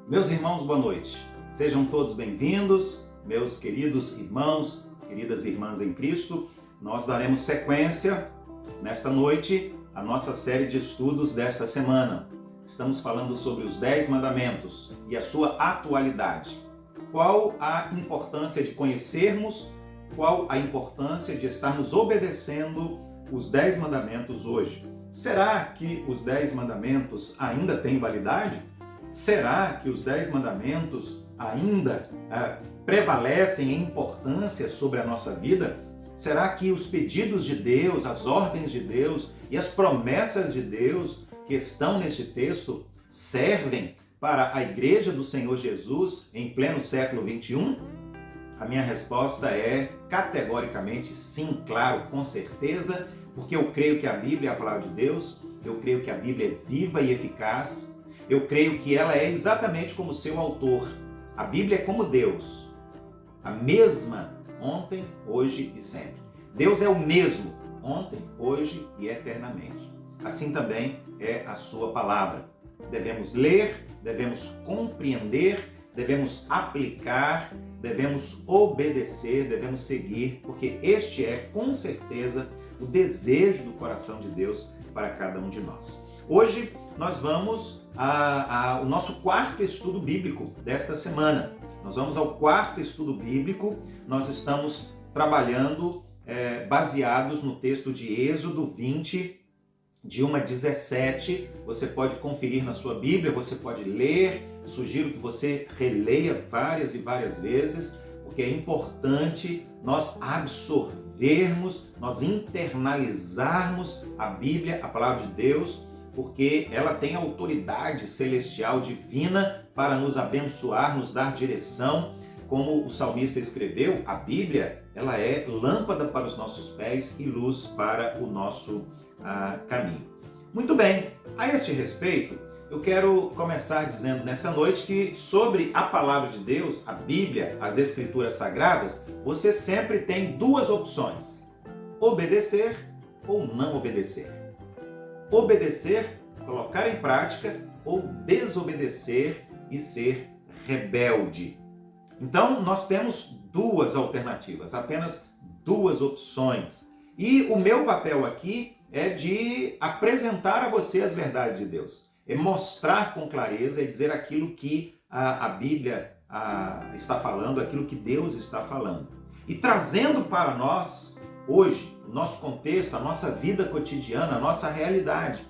Meus irmãos, boa noite. Sejam todos bem-vindos, meus queridos irmãos, queridas irmãs em Cristo. Nós daremos sequência nesta noite à nossa série de estudos desta semana. Estamos falando sobre os 10 mandamentos e a sua atualidade. Qual a importância de conhecermos, qual a importância de estarmos obedecendo os 10 mandamentos hoje? Será que os 10 mandamentos ainda têm validade? Será que os 10 mandamentos ainda prevalecem em importância sobre a nossa vida? Será que os pedidos de Deus, as ordens de Deus e as promessas de Deus que estão neste texto servem para a Igreja do Senhor Jesus em pleno século XXI? A minha resposta é categoricamente sim, claro, com certeza, porque eu creio que a Bíblia é a palavra de Deus, eu creio que a Bíblia é viva e eficaz, eu creio que ela é exatamente como seu autor. A Bíblia é como Deus, a mesma ontem, hoje e sempre. Deus é o mesmo ontem, hoje e eternamente. Assim também é a sua palavra. Devemos ler, devemos compreender, devemos aplicar, devemos obedecer, devemos seguir, porque este é, com certeza, o desejo do coração de Deus para cada um de nós. Hoje nós vamos ao nosso quarto estudo bíblico desta semana. Nós vamos ao quarto estudo bíblico. Nós estamos trabalhando baseados no texto de Êxodo 20, de 1 a 17. Você pode conferir na sua Bíblia, você pode ler. Sugiro que você releia várias e várias vezes, porque é importante nós absorvermos, nós internalizarmos a Bíblia, a palavra de Deus, porque ela tem autoridade celestial divina para nos abençoar, nos dar direção. Como o salmista escreveu, a Bíblia ela é lâmpada para os nossos pés e luz para o nosso caminho. Muito bem, a este respeito, eu quero começar dizendo nessa noite que sobre a palavra de Deus, a Bíblia, as Escrituras Sagradas, você sempre tem duas opções: obedecer ou não obedecer. Obedecer, colocar em prática, ou desobedecer e ser rebelde. Então, nós temos duas alternativas, apenas duas opções. E o meu papel aqui é de apresentar a você as verdades de Deus, é mostrar com clareza e dizer aquilo que a Bíblia está falando, aquilo que Deus está falando. E trazendo para nós, hoje, o nosso contexto, a nossa vida cotidiana, a nossa realidade.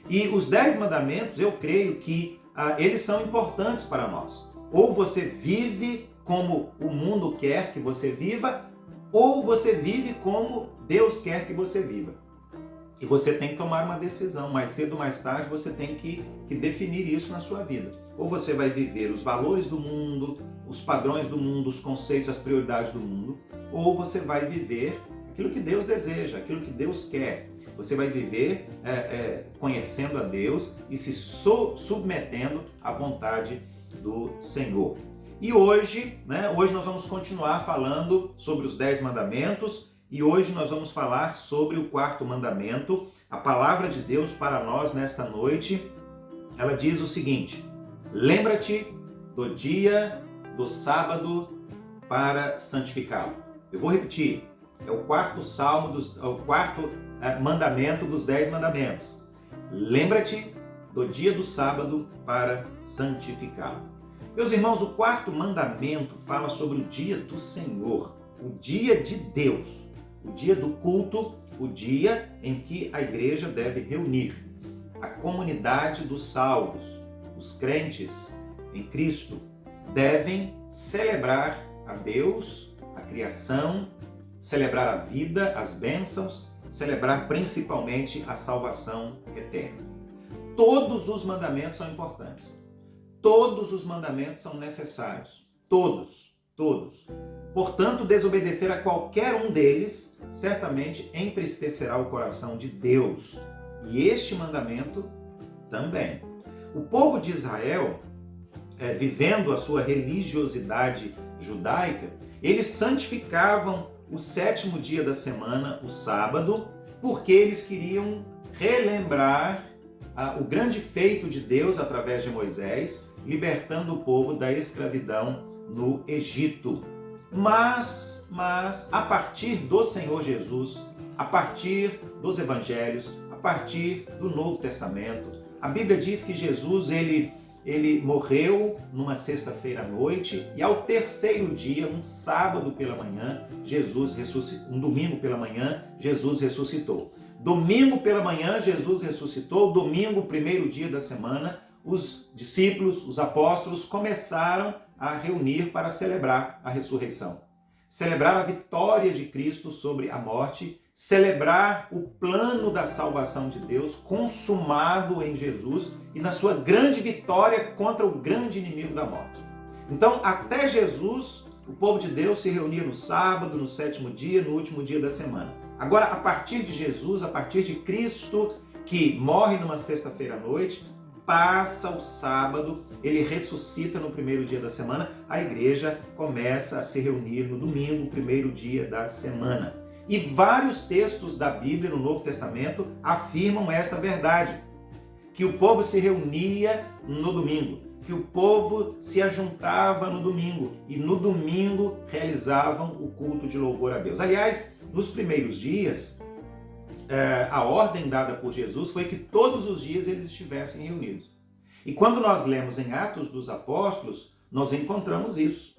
E os 10 mandamentos, eu creio que eles são importantes para nós. Ou você vive como o mundo quer que você viva, ou você vive como Deus quer que você viva. E você tem que tomar uma decisão, mais cedo ou mais tarde você tem que definir isso na sua vida. Ou você vai viver os valores do mundo, os padrões do mundo, os conceitos, as prioridades do mundo, ou você vai viver aquilo que Deus deseja, aquilo que Deus quer. Você vai viver conhecendo a Deus e se submetendo à vontade do Senhor. E hoje nós vamos continuar falando sobre os 10 mandamentos e hoje nós vamos falar sobre o quarto mandamento. A palavra de Deus para nós nesta noite, ela diz o seguinte: lembra-te do dia do sábado para santificá-lo. Eu vou repetir. É o quarto mandamento dos 10 mandamentos. Lembra-te do dia do sábado para santificá-lo. Meus irmãos, o quarto mandamento fala sobre o dia do Senhor, o dia de Deus, o dia do culto, o dia em que a igreja deve reunir a comunidade dos salvos, os crentes em Cristo, devem celebrar a Deus, a criação, celebrar a vida, as bênçãos, celebrar principalmente a salvação eterna. Todos os mandamentos são importantes. Todos os mandamentos são necessários. Todos. Portanto, desobedecer a qualquer um deles certamente entristecerá o coração de Deus. E este mandamento também. O povo de Israel, vivendo a sua religiosidade judaica, eles santificavam o 7º dia da semana, o sábado, porque eles queriam relembrar o grande feito de Deus através de Moisés, libertando o povo da escravidão no Egito. Mas a partir do Senhor Jesus, a partir dos evangelhos, a partir do Novo Testamento, a Bíblia diz que Jesus ele morreu numa sexta-feira à noite e ao terceiro dia, um sábado pela manhã, um domingo pela manhã, Jesus ressuscitou. Domingo pela manhã, Jesus ressuscitou. Domingo, primeiro dia da semana, os discípulos, os apóstolos, começaram a reunir para celebrar a ressurreição. Celebrar a vitória de Cristo sobre a morte, celebrar o plano da salvação de Deus consumado em Jesus e na sua grande vitória contra o grande inimigo da morte. Então, até Jesus, o povo de Deus se reunia no sábado, no sétimo dia, no último dia da semana. Agora, a partir de Jesus, a partir de Cristo, que morre numa sexta-feira à noite, passa o sábado, ele ressuscita no primeiro dia da semana, a igreja começa a se reunir no domingo, primeiro dia da semana. E vários textos da Bíblia no Novo Testamento afirmam esta verdade, que o povo se reunia no domingo, que o povo se ajuntava no domingo e no domingo realizavam o culto de louvor a Deus. Aliás, nos primeiros dias, a ordem dada por Jesus foi que todos os dias eles estivessem reunidos. E quando nós lemos em Atos dos Apóstolos, nós encontramos isso.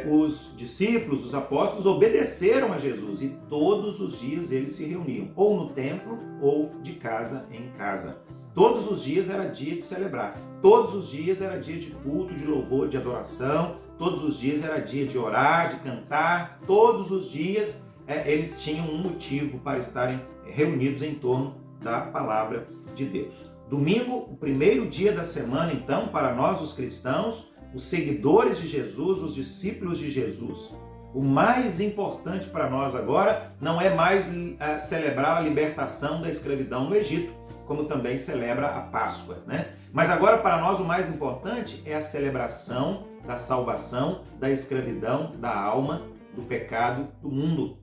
Os discípulos, os apóstolos, obedeceram a Jesus e todos os dias eles se reuniam, ou no templo ou de casa em casa. Todos os dias era dia de celebrar, todos os dias era dia de culto, de louvor, de adoração, todos os dias era dia de orar, de cantar, todos os dias eles tinham um motivo para estarem reunidos em torno da palavra de Deus. Domingo, o primeiro dia da semana, então, para nós os cristãos, os seguidores de Jesus, os discípulos de Jesus, o mais importante para nós agora não é mais celebrar a libertação da escravidão no Egito, como também celebra a Páscoa, né? Mas agora para nós o mais importante é a celebração da salvação, da escravidão, da alma, do pecado, do mundo.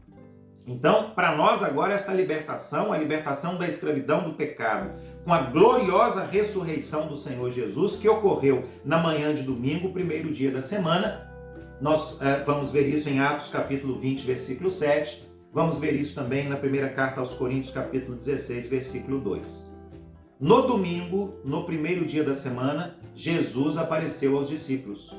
Então, para nós agora esta libertação, a libertação da escravidão do pecado, com a gloriosa ressurreição do Senhor Jesus, que ocorreu na manhã de domingo, primeiro dia da semana, nós vamos ver isso em Atos capítulo 20, versículo 7, vamos ver isso também na primeira carta aos Coríntios, capítulo 16, versículo 2. No domingo, no primeiro dia da semana, Jesus apareceu aos discípulos.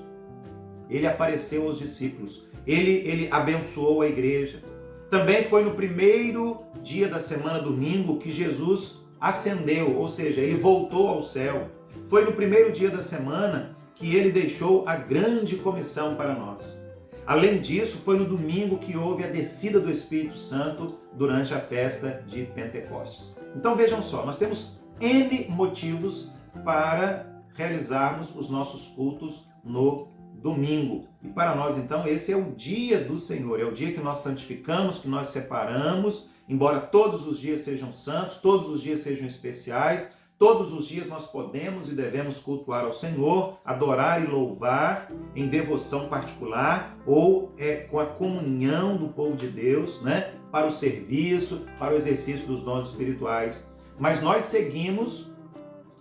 Ele apareceu aos discípulos, ele abençoou a igreja. Também foi no primeiro dia da semana, domingo, que Jesus ascendeu, ou seja, ele voltou ao céu. Foi no primeiro dia da semana que ele deixou a grande comissão para nós. Além disso, foi no domingo que houve a descida do Espírito Santo durante a festa de Pentecostes. Então vejam só, nós temos N motivos para realizarmos os nossos cultos no domingo. E para nós, então, esse é o dia do Senhor, é o dia que nós santificamos, que nós separamos, embora todos os dias sejam santos, todos os dias sejam especiais, todos os dias nós podemos e devemos cultuar ao Senhor, adorar e louvar em devoção particular ou com a comunhão do povo de Deus, né, para o serviço, para o exercício dos dons espirituais. Mas nós seguimos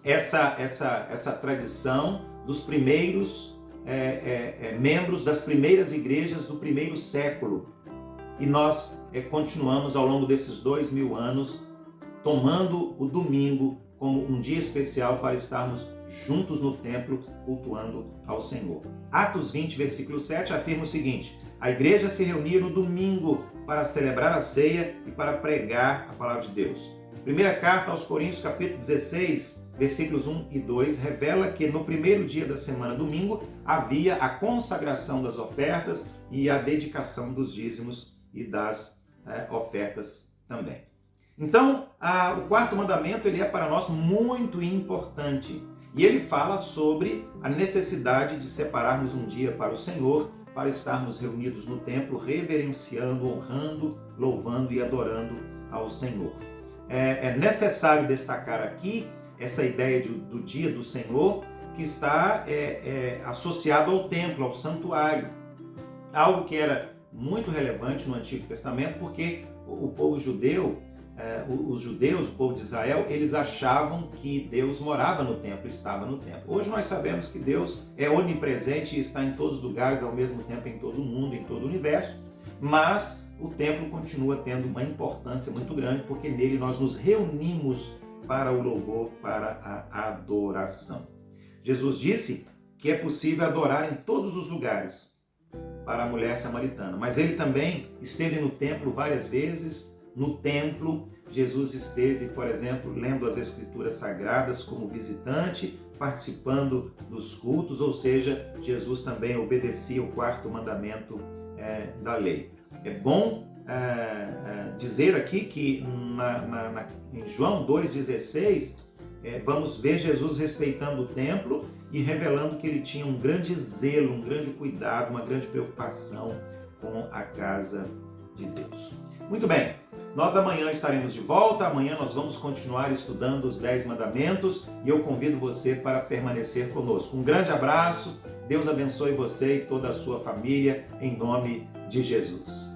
essa tradição dos primeiros membros das primeiras igrejas do primeiro século. E nós continuamos ao longo desses 2000 anos tomando o domingo como um dia especial para estarmos juntos no templo cultuando ao Senhor. Atos 20, versículo 7 afirma o seguinte: a igreja se reunia no domingo para celebrar a ceia e para pregar a palavra de Deus. Primeira carta aos Coríntios, capítulo 16, versículos 1 e 2, revela que no primeiro dia da semana, domingo, havia a consagração das ofertas e a dedicação dos dízimos e das ofertas também. Então, o quarto mandamento ele é para nós muito importante. E ele fala sobre a necessidade de separarmos um dia para o Senhor, para estarmos reunidos no templo, reverenciando, honrando, louvando e adorando ao Senhor. É necessário destacar aqui essa ideia do dia do Senhor, que está associado ao templo, ao santuário. Algo que era muito relevante no Antigo Testamento, porque o povo judeu os judeus, o povo de Israel, eles achavam que Deus morava no templo, estava no templo. Hoje nós sabemos que Deus é onipresente e está em todos os lugares, ao mesmo tempo em todo o mundo, em todo o universo, mas o templo continua tendo uma importância muito grande, porque nele nós nos reunimos para o louvor, para a adoração. Jesus disse que é possível adorar em todos os lugares para a mulher samaritana, mas ele também esteve no templo várias vezes. No templo, Jesus esteve, por exemplo, lendo as Escrituras Sagradas como visitante, participando dos cultos, ou seja, Jesus também obedecia o quarto mandamento da lei. É bom dizer aqui que em João 2,16, vamos ver Jesus respeitando o templo e revelando que ele tinha um grande zelo, um grande cuidado, uma grande preocupação com a casa de Deus. Muito bem, nós amanhã estaremos de volta, amanhã nós vamos continuar estudando os 10 mandamentos e eu convido você para permanecer conosco. Um grande abraço, Deus abençoe você e toda a sua família, em nome de Jesus.